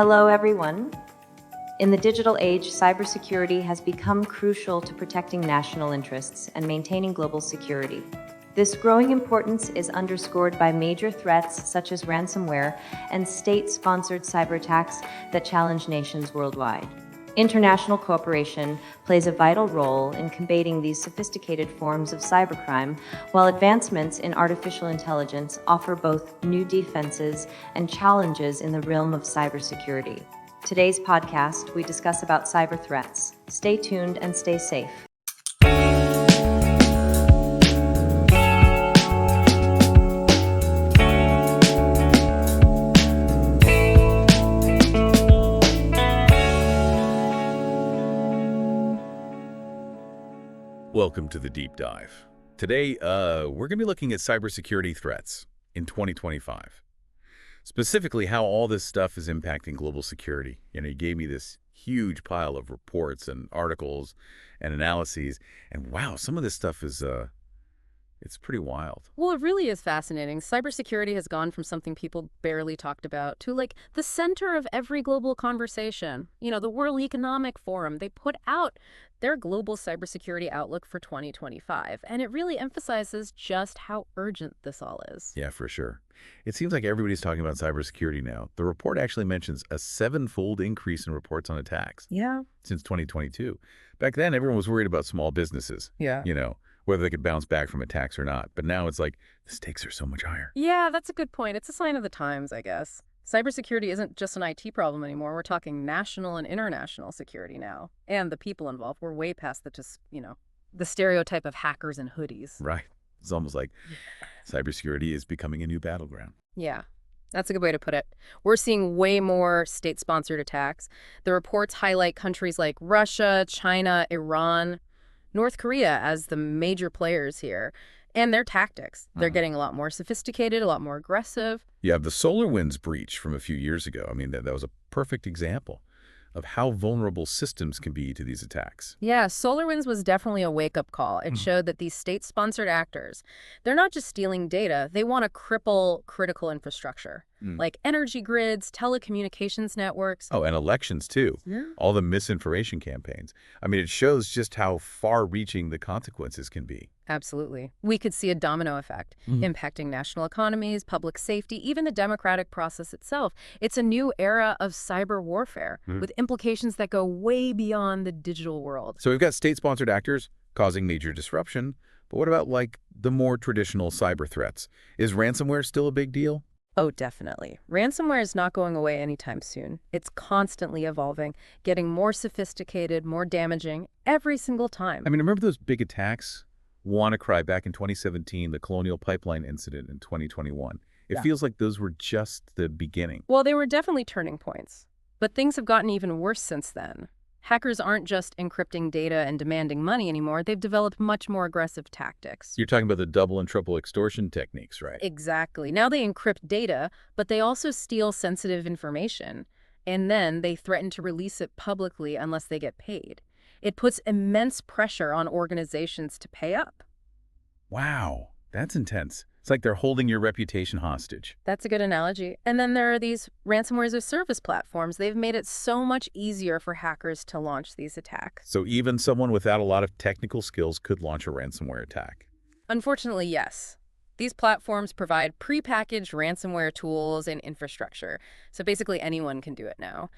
Hello, everyone. In the digital age, cybersecurity has become crucial to protecting national interests and maintaining global security. This growing importance is underscored by major threats such as ransomware and state-sponsored cyber attacks that challenge nations worldwide. International cooperation plays a vital role in combating these sophisticated forms of cybercrime, while advancements in artificial intelligence offer both new defenses and challenges in the realm of cybersecurity. Today's podcast, we discuss about cyber threats. Stay tuned and stay safe. Welcome to the Deep Dive. Today, we're going to be looking at cybersecurity threats in 2025. Specifically, how all this stuff is impacting global security. You gave me this huge pile of reports and articles and analyses, and wow, some of this stuff is, it's pretty wild. Well, it really is fascinating. Cybersecurity has gone from something people barely talked about to like the center of every global conversation. The World Economic Forum, they put out their global cybersecurity outlook for 2025, and it really emphasizes just how urgent this all is. Yeah, for sure. It seems like everybody's talking about cybersecurity now. The report actually mentions a 7-fold increase in reports on attacks. Yeah. Since 2022. Back then, everyone was worried about small businesses. Yeah. Whether they could bounce back from attacks or not. But now it's like, the stakes are so much higher. Yeah, that's a good point. It's a sign of the times, I guess. Cybersecurity isn't just an IT problem anymore. We're talking national and international security now. And the people involved. We're way past the stereotype of hackers in hoodies. Right. It's almost like cybersecurity is becoming a new battleground. Yeah, that's a good way to put it. We're seeing way more state-sponsored attacks. The reports highlight countries like Russia, China, Iran, North Korea as the major players here, and their tactics. They're getting a lot more sophisticated, a lot more aggressive. You have the SolarWinds breach from a few years ago. I mean, that was a perfect example of how vulnerable systems can be to these attacks. Yeah, SolarWinds was definitely a wake-up call. It showed that these state-sponsored actors, they're not just stealing data, they want to cripple critical infrastructure, like energy grids, telecommunications networks. Oh, and elections, too. Yeah. All the misinformation campaigns. I mean, it shows just how far-reaching the consequences can be. Absolutely. We could see a domino effect, impacting national economies, public safety, even the democratic process itself. It's a new era of cyber warfare with implications that go way beyond the digital world. So we've got state-sponsored actors causing major disruption, but what about, like, the more traditional cyber threats? Is ransomware still a big deal? Oh, definitely. Ransomware is not going away anytime soon. It's constantly evolving, getting more sophisticated, more damaging every single time. I mean, remember those big attacks? WannaCry back in 2017, the Colonial Pipeline incident in 2021. It feels like those were just the beginning. Well, they were definitely turning points. But things have gotten even worse since then. Hackers aren't just encrypting data and demanding money anymore. They've developed much more aggressive tactics. You're talking about the double and triple extortion techniques, right? Exactly. Now they encrypt data, but they also steal sensitive information. And then they threaten to release it publicly unless they get paid. It puts immense pressure on organizations to pay up. Wow, that's intense. It's like they're holding your reputation hostage. That's a good analogy. And then there are these ransomware as a service platforms. They've made it so much easier for hackers to launch these attacks. So even someone without a lot of technical skills could launch a ransomware attack. Unfortunately, yes. These platforms provide prepackaged ransomware tools and infrastructure. So basically anyone can do it now.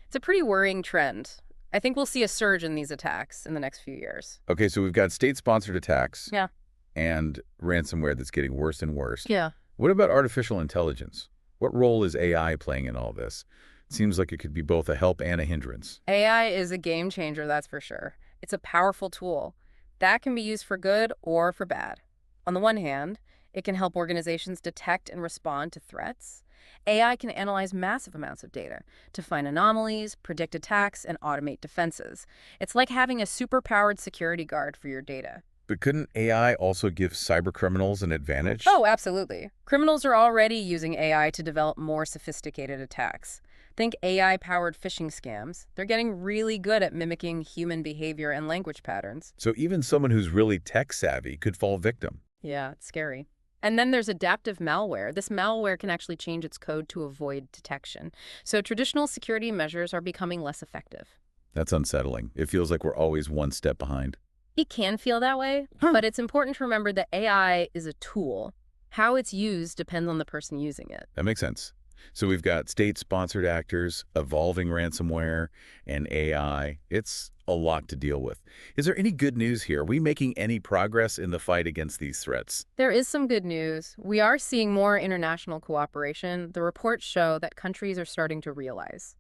It's a pretty worrying trend. I think we'll see a surge in these attacks in the next few years. Okay, so we've got state-sponsored attacks. Yeah. And ransomware that's getting worse and worse. Yeah. What about artificial intelligence? What role is AI playing in all this? It seems like it could be both a help and a hindrance. AI is a game changer, that's for sure. It's a powerful tool that can be used for good or for bad. On the one hand, it can help organizations detect and respond to threats. AI can analyze massive amounts of data to find anomalies, predict attacks, and automate defenses. It's like having a super-powered security guard for your data. But couldn't AI also give cybercriminals an advantage? Oh, absolutely. Criminals are already using AI to develop more sophisticated attacks. Think AI-powered phishing scams. They're getting really good at mimicking human behavior and language patterns. So even someone who's really tech-savvy could fall victim. Yeah, it's scary. And then there's adaptive malware. This malware can actually change its code to avoid detection. So traditional security measures are becoming less effective. That's unsettling. It feels like we're always one step behind. It can feel that way, but it's important to remember that AI is a tool. How it's used depends on the person using it. That makes sense. So we've got state-sponsored actors, evolving ransomware, and AI. It's a lot to deal with. Is there any good news here? Are we making any progress in the fight against these threats? There is some good news. We are seeing more international cooperation. The reports show that countries are starting to realize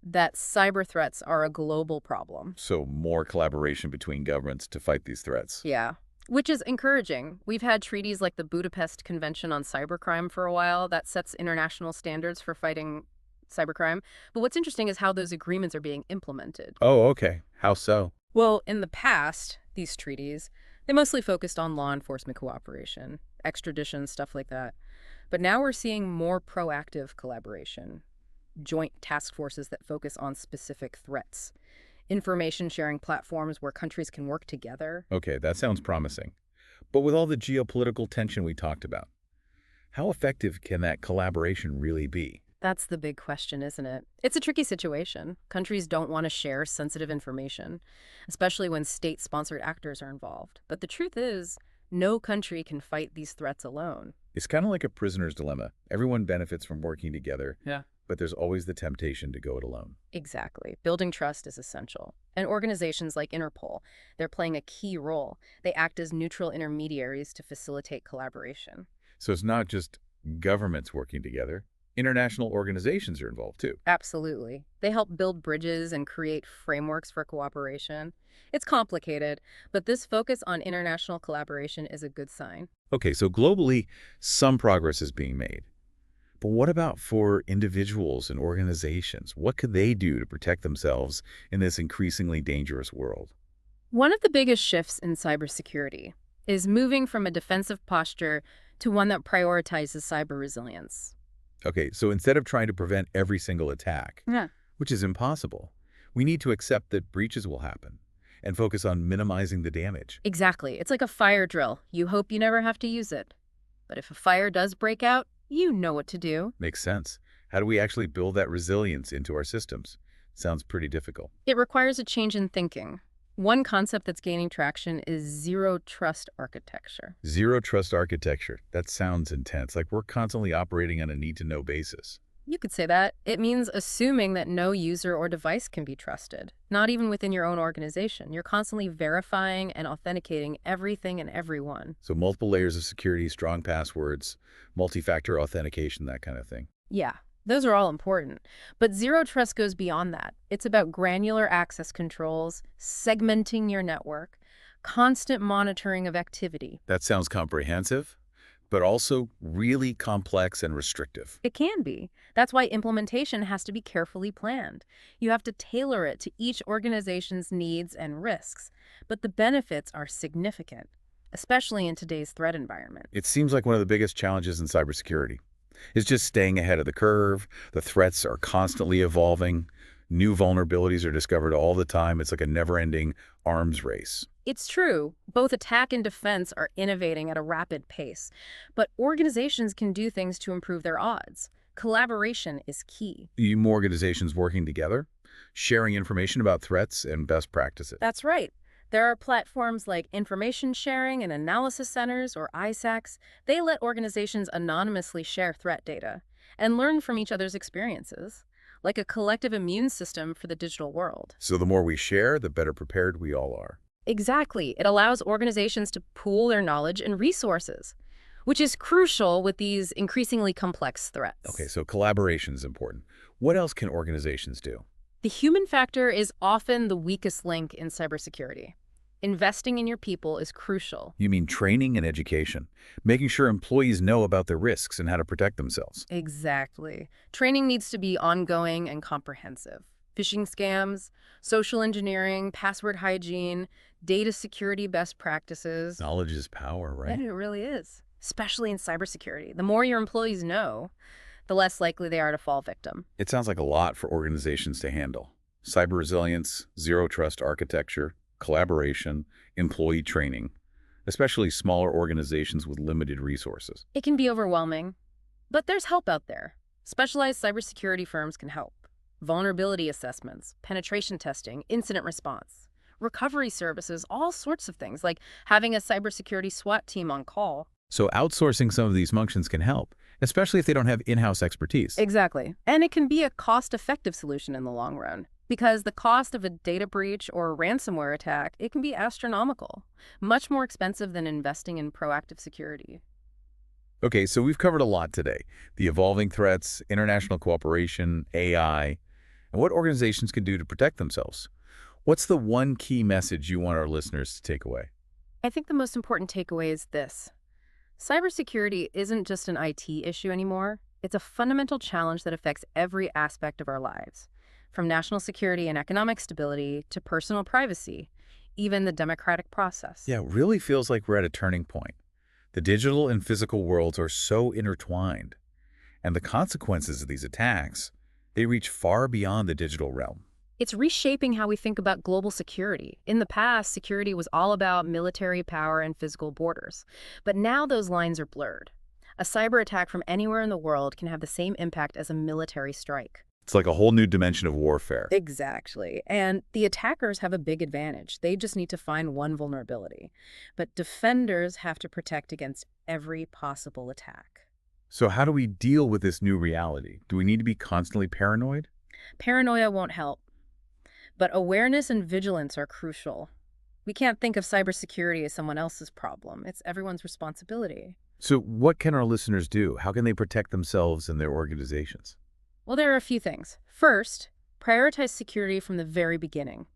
that cyber threats are a global problem. So more collaboration between governments to fight these threats. Yeah, which is encouraging. We've had treaties like the Budapest Convention on Cybercrime for a while that sets international standards for fighting cybercrime. But what's interesting is how those agreements are being implemented. Oh, okay. How so? Well, in the past, these treaties, they mostly focused on law enforcement cooperation, extradition, stuff like that. But now we're seeing more proactive collaboration, joint task forces that focus on specific threats, information sharing platforms where countries can work together. Okay, that sounds promising. But with all the geopolitical tension we talked about, how effective can that collaboration really be? That's the big question, isn't it? It's a tricky situation. Countries don't want to share sensitive information, especially when state-sponsored actors are involved. But the truth is, no country can fight these threats alone. It's kind of like a prisoner's dilemma. Everyone benefits from working together. Yeah. But there's always the temptation to go it alone. Exactly. Building trust is essential. And organizations like Interpol, they're playing a key role. They act as neutral intermediaries to facilitate collaboration. So it's not just governments working together. International organizations are involved too. Absolutely. They help build bridges and create frameworks for cooperation. It's complicated, but this focus on international collaboration is a good sign. Okay, so globally, some progress is being made. But what about for individuals and organizations? What could they do to protect themselves in this increasingly dangerous world? One of the biggest shifts in cybersecurity is moving from a defensive posture to one that prioritizes cyber resilience. Okay, so instead of trying to prevent every single attack, Yeah. which is impossible, we need to accept that breaches will happen and focus on minimizing the damage. Exactly. It's like a fire drill. You hope you never have to use it. But if a fire does break out, you know what to do. Makes sense. How do we actually build that resilience into our systems? Sounds pretty difficult. It requires a change in thinking. One concept that's gaining traction is zero trust architecture. Zero trust architecture. That sounds intense, like we're constantly operating on a need-to-know basis. You could say that. It means assuming that no user or device can be trusted, not even within your own organization. You're constantly verifying and authenticating everything and everyone. So multiple layers of security, strong passwords, multi-factor authentication, that kind of thing. Yeah, those are all important. But zero trust goes beyond that. It's about granular access controls, segmenting your network, constant monitoring of activity. That sounds comprehensive, but also really complex and restrictive. It can be. That's why implementation has to be carefully planned. You have to tailor it to each organization's needs and risks. But the benefits are significant, especially in today's threat environment. It seems like one of the biggest challenges in cybersecurity is just staying ahead of the curve. The threats are constantly evolving. New vulnerabilities are discovered all the time. It's like a never-ending arms race. It's true. Both attack and defense are innovating at a rapid pace. But organizations can do things to improve their odds. Collaboration is key. More organizations working together, sharing information about threats and best practices. That's right. There are platforms like Information Sharing and Analysis Centers, or ISACs. They let organizations anonymously share threat data and learn from each other's experiences, like a collective immune system for the digital world. So the more we share, the better prepared we all are. Exactly. It allows organizations to pool their knowledge and resources, which is crucial with these increasingly complex threats. Okay, so collaboration is important. What else can organizations do? The human factor is often the weakest link in cybersecurity. Investing in your people is crucial. You mean training and education, making sure employees know about the risks and how to protect themselves. Exactly. Training needs to be ongoing and comprehensive. Phishing scams, social engineering, password hygiene, data security best practices. Knowledge is power, right? Yeah, it really is, especially in cybersecurity. The more your employees know, the less likely they are to fall victim. It sounds like a lot for organizations to handle. Cyber resilience, zero trust architecture, collaboration, employee training. especially smaller organizations with limited resources. It can be overwhelming, but there's help out there. Specialized cybersecurity firms can help. Vulnerability assessments, penetration testing, incident response, recovery services, all sorts of things, like having a cybersecurity SWAT team on call. So outsourcing some of these functions can help, especially if they don't have in-house expertise. Exactly. And it can be a cost-effective solution in the long run. Because the cost of a data breach or a ransomware attack, it can be astronomical, much more expensive than investing in proactive security. Okay, so we've covered a lot today. The evolving threats, international cooperation, AI, and what organizations can do to protect themselves. What's the one key message you want our listeners to take away? I think the most important takeaway is this. Cybersecurity isn't just an IT issue anymore. It's a fundamental challenge that affects every aspect of our lives, from national security and economic stability to personal privacy, even the democratic process. Yeah, it really feels like we're at a turning point. The digital and physical worlds are so intertwined, and the consequences of these attacks, they reach far beyond the digital realm. It's reshaping how we think about global security. In the past, security was all about military power and physical borders. But now those lines are blurred. A cyber attack from anywhere in the world can have the same impact as a military strike. It's like a whole new dimension of warfare. Exactly. And the attackers have a big advantage. They just need to find one vulnerability. But defenders have to protect against every possible attack. So how do we deal with this new reality? Do we need to be constantly paranoid? Paranoia won't help. But awareness and vigilance are crucial. We can't think of cybersecurity as someone else's problem. It's everyone's responsibility. So what can our listeners do? How can they protect themselves and their organizations? Well, there are a few things. First, prioritize security from the very beginning.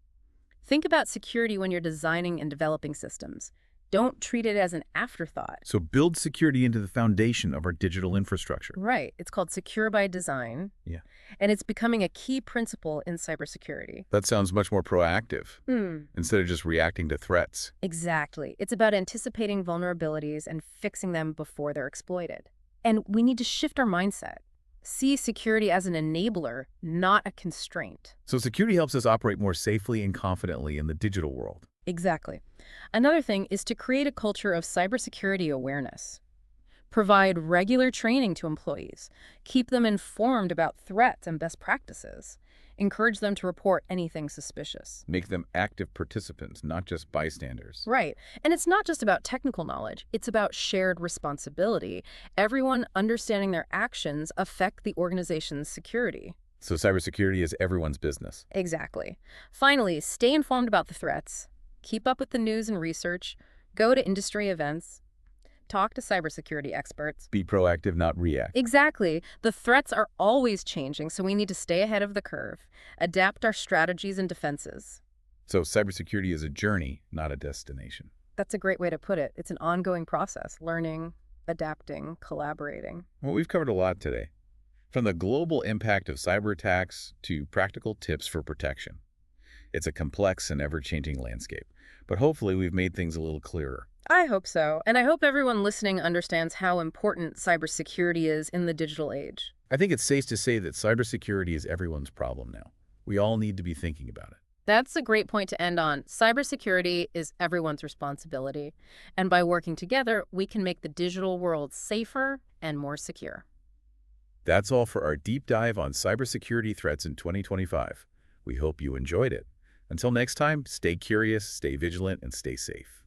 Think about security when you're designing and developing systems. Don't treat it as an afterthought. So build security into the foundation of our digital infrastructure. Right. It's called secure by design. Yeah. And it's becoming a key principle in cybersecurity. That sounds much more proactive instead of just reacting to threats. Exactly. It's about anticipating vulnerabilities and fixing them before they're exploited. And we need to shift our mindset. See security as an enabler, not a constraint. So security helps us operate more safely and confidently in the digital world. Exactly. Another thing is to create a culture of cybersecurity awareness. Provide regular training to employees. Keep them informed about threats and best practices. Encourage them to report anything suspicious. Make them active participants, not just bystanders. Right. And it's not just about technical knowledge. It's about shared responsibility. Everyone understanding their actions affect the organization's security. So cybersecurity is everyone's business. Exactly. Finally, stay informed about the threats. Keep up with the news and research. Go to industry events. Talk to cybersecurity experts. Be proactive, not react. Exactly. The threats are always changing, so we need to stay ahead of the curve. Adapt our strategies and defenses. So cybersecurity is a journey, not a destination. That's a great way to put it. It's an ongoing process, learning, adapting, collaborating. Well, we've covered a lot today. From the global impact of cyber attacks to practical tips for protection. It's a complex and ever-changing landscape, but hopefully we've made things a little clearer. I hope so, and I hope everyone listening understands how important cybersecurity is in the digital age. I think it's safe to say that cybersecurity is everyone's problem now. We all need to be thinking about it. That's a great point to end on. Cybersecurity is everyone's responsibility, and by working together, we can make the digital world safer and more secure. That's all for our deep dive on cybersecurity threats in 2025. We hope you enjoyed it. Until next time, stay curious, stay vigilant, and stay safe.